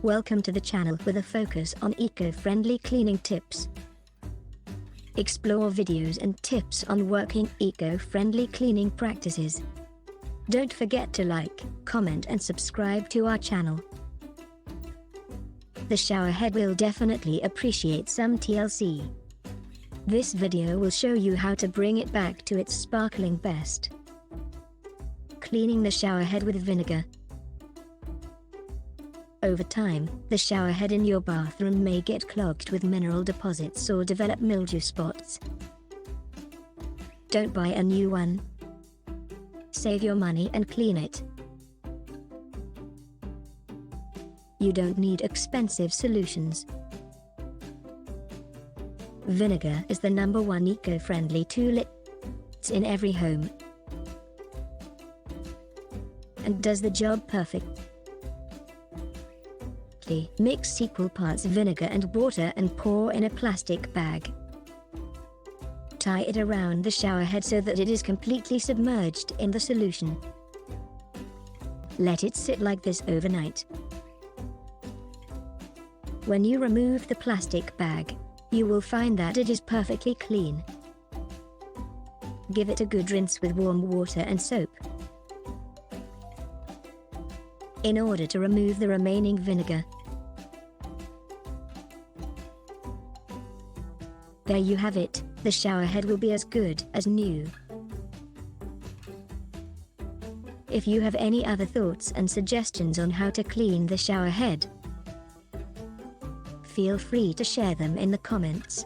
Welcome to the channel with a focus on eco-friendly cleaning tips. Explore videos and tips on working eco-friendly cleaning practices. Don't forget to like, comment and subscribe to our channel. The showerhead will definitely appreciate some TLC. This video will show you how to bring it back to its sparkling best. Cleaning the showerhead with vinegar. Over time, the showerhead in your bathroom may get clogged with mineral deposits or develop mildew spots. Don't buy a new one. Save your money and clean it. You don't need expensive solutions. Vinegar is the #1 eco-friendly tool. It's in every home and does the job perfectly. Mix equal parts vinegar and water and pour in a plastic bag. Tie it around the showerhead so that it is completely submerged in the solution. Let it sit like this overnight. When you remove the plastic bag, you will find that it is perfectly clean. Give it a good rinse with warm water and soap. In order to remove the remaining vinegar. There you have it, the showerhead will be as good as new. If you have any other thoughts and suggestions on how to clean the showerhead, feel free to share them in the comments.